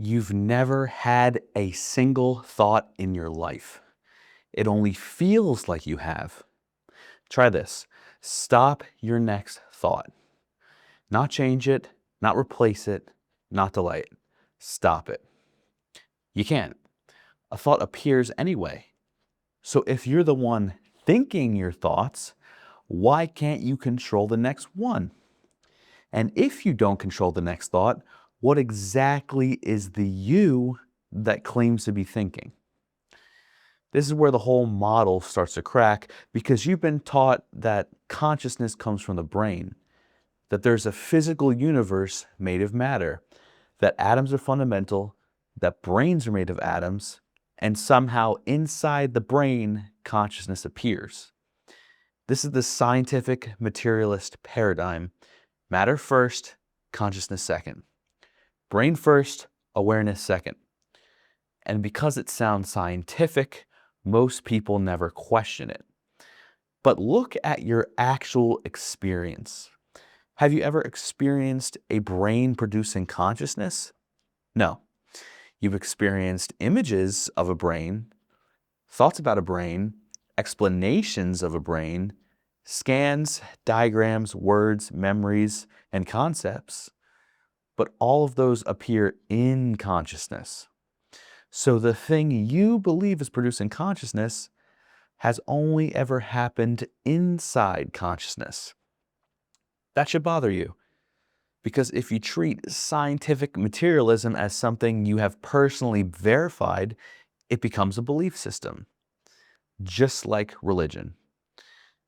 You've never had a single thought in your life. It only feels like you have. Try this. Stop your next thought. Not change it, not replace it, not delay it. Stop it. You can't. A thought appears anyway. So if you're the one thinking your thoughts, why can't you control the next one? And if you don't control the next thought, what exactly is the you that claims to be thinking? This is where the whole model starts to crack because you've been taught that consciousness comes from the brain, that there's a physical universe made of matter, that atoms are fundamental, that brains are made of atoms, and somehow inside the brain, consciousness appears. This is the scientific materialist paradigm. Matter first, consciousness second. Brain first, awareness second. And because it sounds scientific, most people never question it. But look at your actual experience. Have you ever experienced a brain producing consciousness? No. You've experienced images of a brain, thoughts about a brain, explanations of a brain, scans, diagrams, words, memories, and concepts. But all of those appear in consciousness. So the thing you believe is producing consciousness has only ever happened inside consciousness. That should bother you, because if you treat scientific materialism as something you have personally verified, it becomes a belief system, just like religion.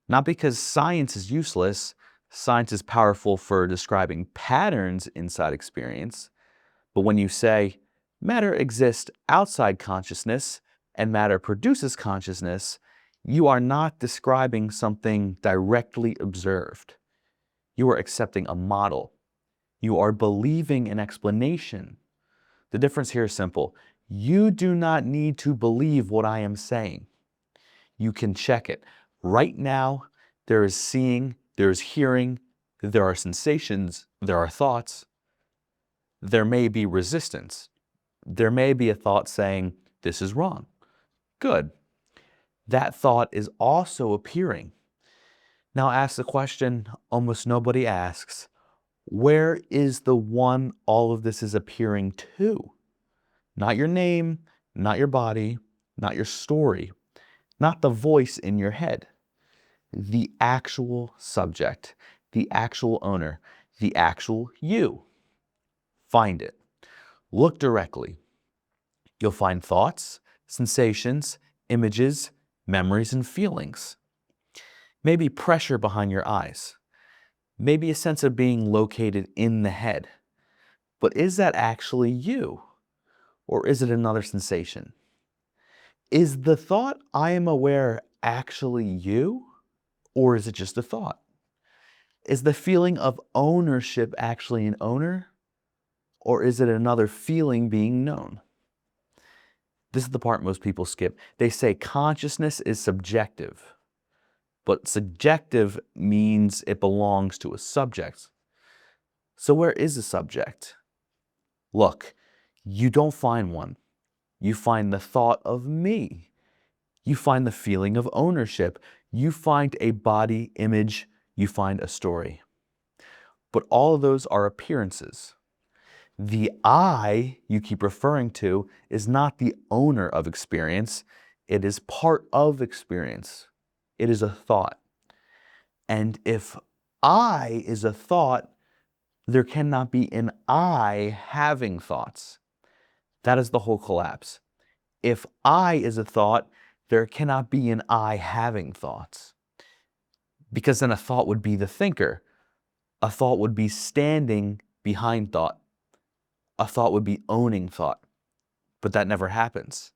Not because science is useless, science is powerful for describing patterns inside experience, but when you say, matter exists outside consciousness and matter produces consciousness, you are not describing something directly observed. You are accepting a model. You are believing an explanation. The difference here is simple. You do not need to believe what I am saying. You can check it. Right now, there is seeing, there is hearing, there are sensations, there are thoughts. There may be resistance. There may be a thought saying, this is wrong. Good. That thought is also appearing. Now ask the question almost nobody asks. Where is the one all of this is appearing to? Not your name, not your body, not your story, not the voice in your head. The actual subject, the actual owner, the actual you. Find it. Look directly. You'll find thoughts, sensations, images, memories, and feelings. Maybe pressure behind your eyes. Maybe a sense of being located in the head. But is that actually you? Or is it another sensation? Is the thought I am aware actually you? Or is it just a thought? Is the feeling of ownership actually an owner? Or is it another feeling being known? This is the part most people skip. They say consciousness is subjective, but subjective means it belongs to a subject. So where is the subject? Look, you don't find one. You find the thought of me. You find the feeling of ownership. You find a body image. You find a story. But all of those are appearances. The I you keep referring to is not the owner of experience. It is part of experience. It is a thought. And if I is a thought, there cannot be an I having thoughts. That is the whole collapse. If I is a thought, there cannot be an I having thoughts. Because then a thought would be the thinker. A thought would be standing behind thought. A thought would be owning thought. But that never happens.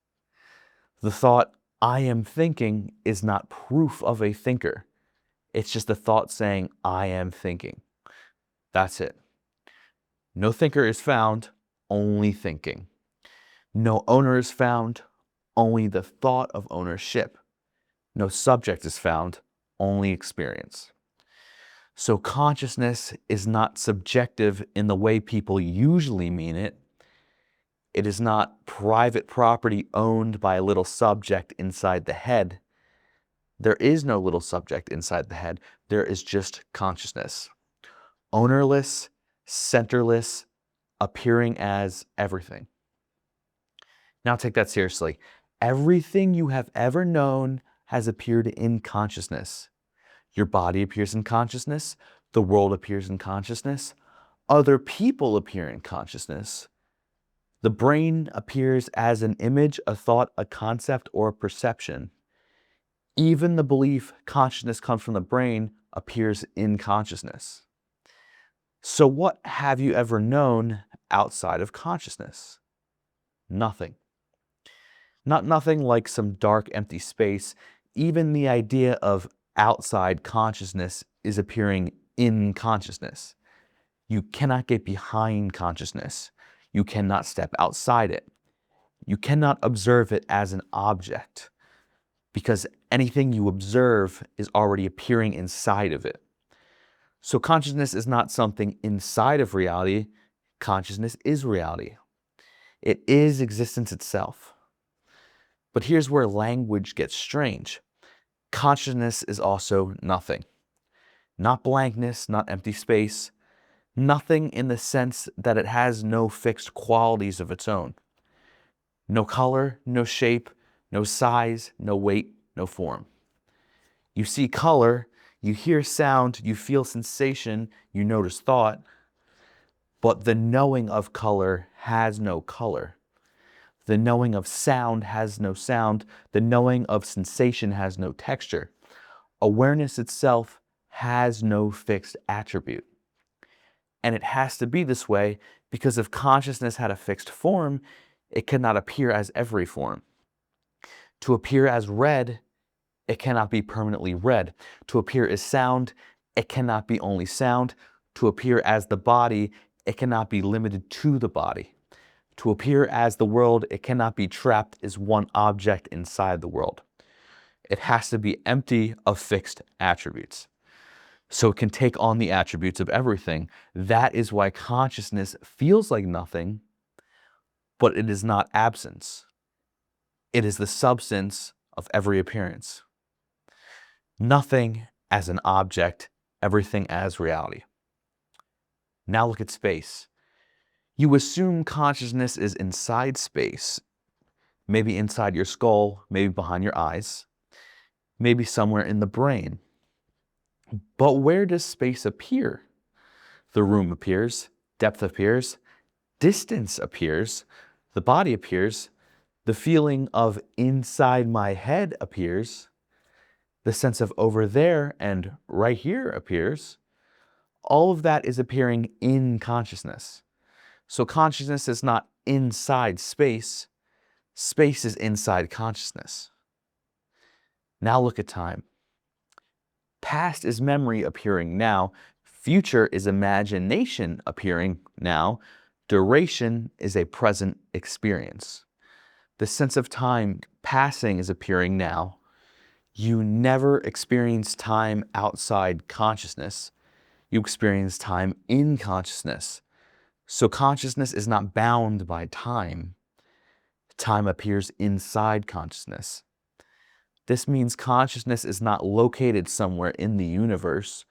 The thought, I am thinking, is not proof of a thinker. It's just a thought saying, I am thinking. That's it. No thinker is found, only thinking. No owner is found, only the thought of ownership. No subject is found, only experience. So consciousness is not subjective in the way people usually mean it. It is not private property owned by a little subject inside the head. There is no little subject inside the head. There is just consciousness. Ownerless, centerless, appearing as everything. Now take that seriously. Everything you have ever known has appeared in consciousness. Your body appears in consciousness. The world appears in consciousness. Other people appear in consciousness. The brain appears as an image, a thought, a concept, or a perception. Even the belief consciousness comes from the brain appears in consciousness. So what have you ever known outside of consciousness? Nothing. Not nothing like some dark, empty space. Even the idea of outside consciousness is appearing in consciousness. You cannot get behind consciousness. You cannot step outside it. You cannot observe it as an object, because anything you observe is already appearing inside of it. So consciousness is not something inside of reality. Consciousness is reality. It is existence itself. But here's where language gets strange. Consciousness is also nothing. Not blankness, not empty space. Nothing in the sense that it has no fixed qualities of its own. No color, no shape, no size, no weight, no form. You see color, you hear sound, you feel sensation, you notice thought, but the knowing of color has no color. The knowing of sound has no sound. The knowing of sensation has no texture. Awareness itself has no fixed attribute. And it has to be this way because if consciousness had a fixed form, it cannot appear as every form. To appear as red, it cannot be permanently red. To appear as sound, it cannot be only sound. To appear as the body, it cannot be limited to the body. To appear as the world, it cannot be trapped as one object inside the world. It has to be empty of fixed attributes. So it can take on the attributes of everything. That is why consciousness feels like nothing, but it is not absence. It is the substance of every appearance. Nothing as an object, everything as reality. Now look at space. You assume consciousness is inside space, maybe inside your skull, maybe behind your eyes, maybe somewhere in the brain. But where does space appear? The room appears, depth appears, distance appears, the body appears, the feeling of inside my head appears, the sense of over there and right here appears. All of that is appearing in consciousness. So consciousness is not inside space. Space is inside consciousness. Now look at time. Past is memory appearing now. Future is imagination appearing now. Duration is a present experience. The sense of time passing is appearing now. You never experience time outside consciousness. You experience time in consciousness. So consciousness is not bound by time. Time appears inside consciousness. This means consciousness is not located somewhere in the universe.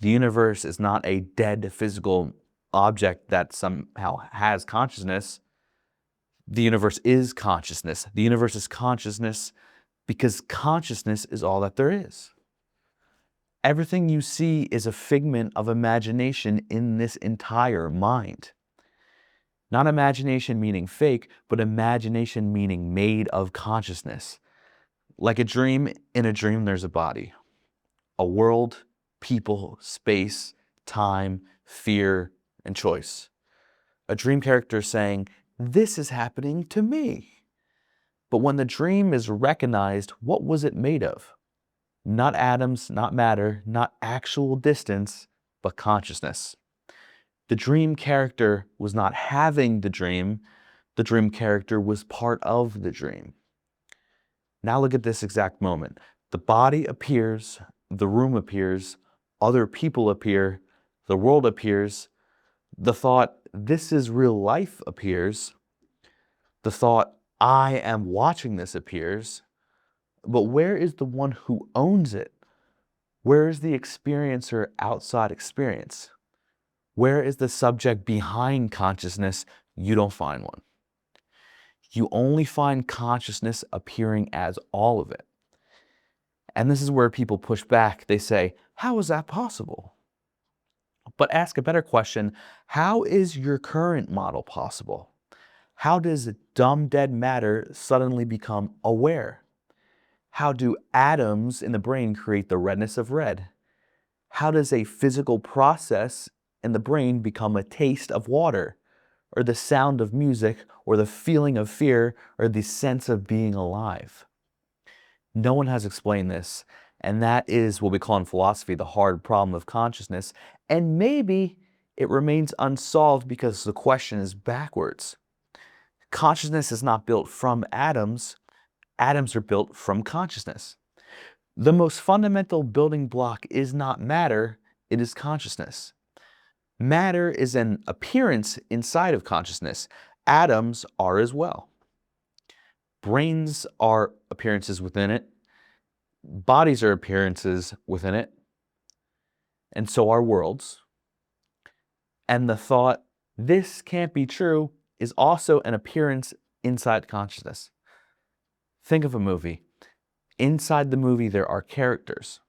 The universe is not a dead physical object that somehow has consciousness. The universe is consciousness. The universe is consciousness because consciousness is all that there is. Everything you see is a figment of imagination in this entire mind. Not imagination meaning fake, but imagination meaning made of consciousness. Like a dream, in a dream there's a body, a world, people, space, time, fear, and choice. A dream character saying, "This is happening to me." But when the dream is recognized, what was it made of? Not atoms, not matter, not actual distance, but consciousness. The dream character was not having the dream character was part of the dream. Now look at this exact moment. The body appears, the room appears, other people appear, the world appears, the thought, "This is real life" appears, The thought, I am watching this appears, but where is the one who owns it? Where is the experiencer outside experience? Where is the subject behind consciousness? You don't find one. You only find consciousness appearing as all of it. And this is where people push back. They say, how is that possible? But ask a better question. How is your current model possible? How does dumb dead matter suddenly become aware? How do atoms in the brain create the redness of red? How does a physical process in the brain become a taste of water, or the sound of music, or the feeling of fear, or the sense of being alive? No one has explained this, and that is what we call in philosophy the hard problem of consciousness, and maybe it remains unsolved because the question is backwards. Consciousness is not built from atoms, atoms are built from consciousness. The most fundamental building block is not matter, it is consciousness. Matter is an appearance inside of consciousness. Atoms are as well. Brains are appearances within it. Bodies are appearances within it. And so are worlds. And the thought, this can't be true, is also an appearance inside consciousness. Think of a movie. Inside the movie, there are characters,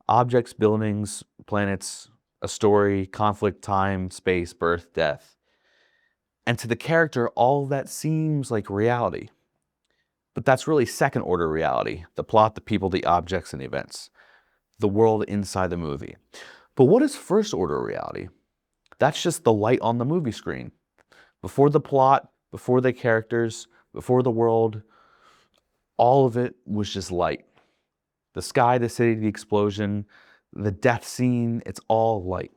objects, buildings, planets, a story, conflict, time, space, birth, death. And to the character, all of that seems like reality. But that's really second order reality, the plot, the people, the objects, and the events, the world inside the movie. But what is first order reality? That's just the light on the movie screen. Before the plot, before the characters, before the world, all of it was just light. The sky, the city, the explosion, the death scene, it's all light.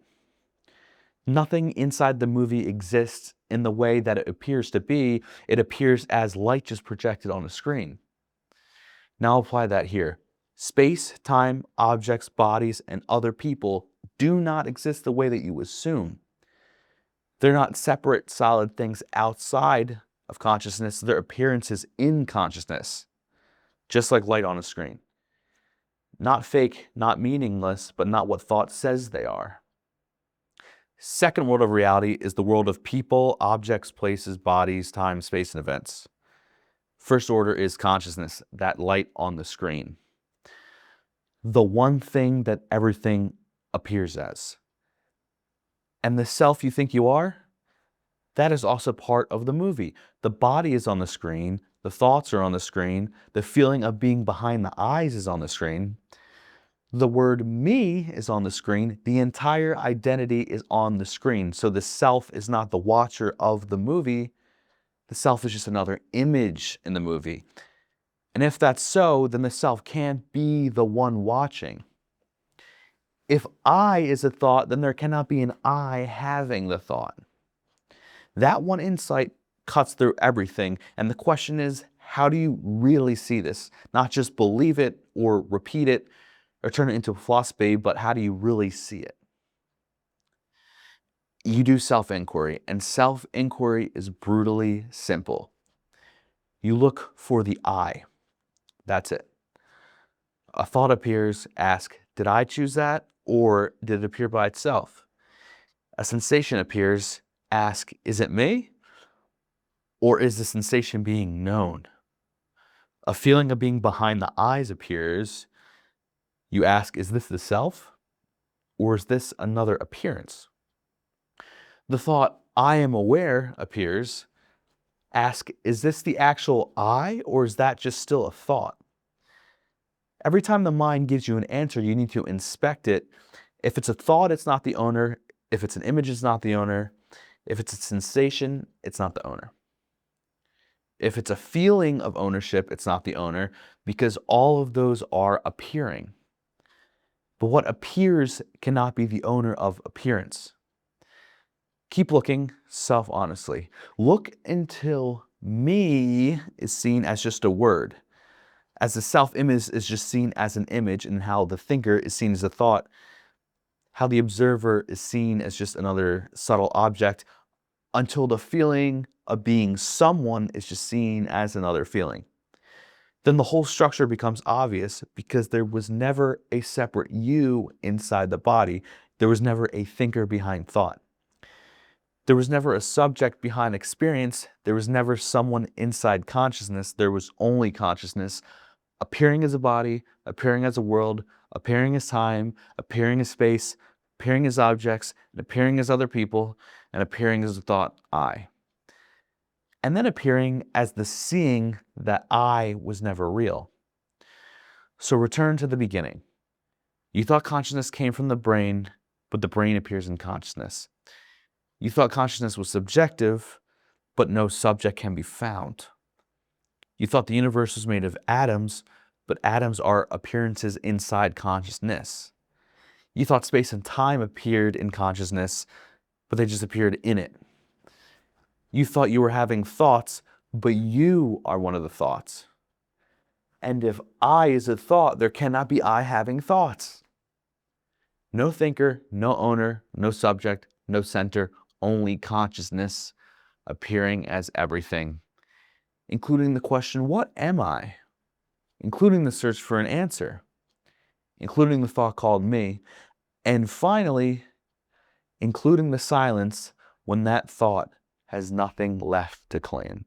Nothing inside the movie exists in the way that it appears to be. It appears as light just projected on a screen. Now apply that here. Space, time, objects, bodies, and other people do not exist the way that you assume. They're not separate, solid things outside of consciousness. They're appearances in consciousness, just like light on a screen. Not fake, not meaningless, but not what thought says they are. Second world of reality is the world of people, objects, places, bodies, time, space, and events. First order is consciousness, that light on the screen. The one thing that everything appears as. And the self you think you are, that is also part of the movie. The body is on the screen, the thoughts are on the screen, the feeling of being behind the eyes is on the screen. The word me is on the screen. The entire identity is on the screen. So the self is not the watcher of the movie. The self is just another image in the movie. And if that's so, then the self can't be the one watching. If I is a thought, then there cannot be an I having the thought. That one insight cuts through everything. And the question is, how do you really see this? Not just believe it or repeat it or turn it into a philosophy, but how do you really see it? You do self-inquiry, and self-inquiry is brutally simple. You look for the I. That's it. A thought appears, ask, did I choose that, or did it appear by itself? A sensation appears, ask, is it me, or is the sensation being known? A feeling of being behind the eyes appears. You ask, is this the self, or is this another appearance? The thought, I am aware, appears. Ask, is this the actual I, or is that just still a thought? Every time the mind gives you an answer, you need to inspect it. If it's a thought, it's not the owner. If it's an image, it's not the owner. If it's a sensation, it's not the owner. If it's a feeling of ownership, it's not the owner, because all of those are appearing. But what appears cannot be the owner of appearance. Keep looking self-honestly. Look until me is seen as just a word, as the self-image is just seen as an image, and how the thinker is seen as a thought, how the observer is seen as just another subtle object, until the feeling of being someone is just seen as another feeling. Then the whole structure becomes obvious because there was never a separate you inside the body. There was never a thinker behind thought. There was never a subject behind experience. There was never someone inside consciousness. There was only consciousness appearing as a body, appearing as a world, appearing as time, appearing as space, appearing as objects, and appearing as other people, and appearing as a thought, I. And then appearing as the seeing that I was never real. So return to the beginning. You thought consciousness came from the brain, but the brain appears in consciousness. You thought consciousness was subjective, but no subject can be found. You thought the universe was made of atoms, but atoms are appearances inside consciousness. You thought space and time appeared in consciousness, but they just appeared in it. You thought you were having thoughts, but you are one of the thoughts. And if I is a thought, there cannot be I having thoughts. No thinker, no owner, no subject, no center, only consciousness appearing as everything, including the question, what am I? Including the search for an answer, including the thought called me, and finally, including the silence when that thought has nothing left to claim.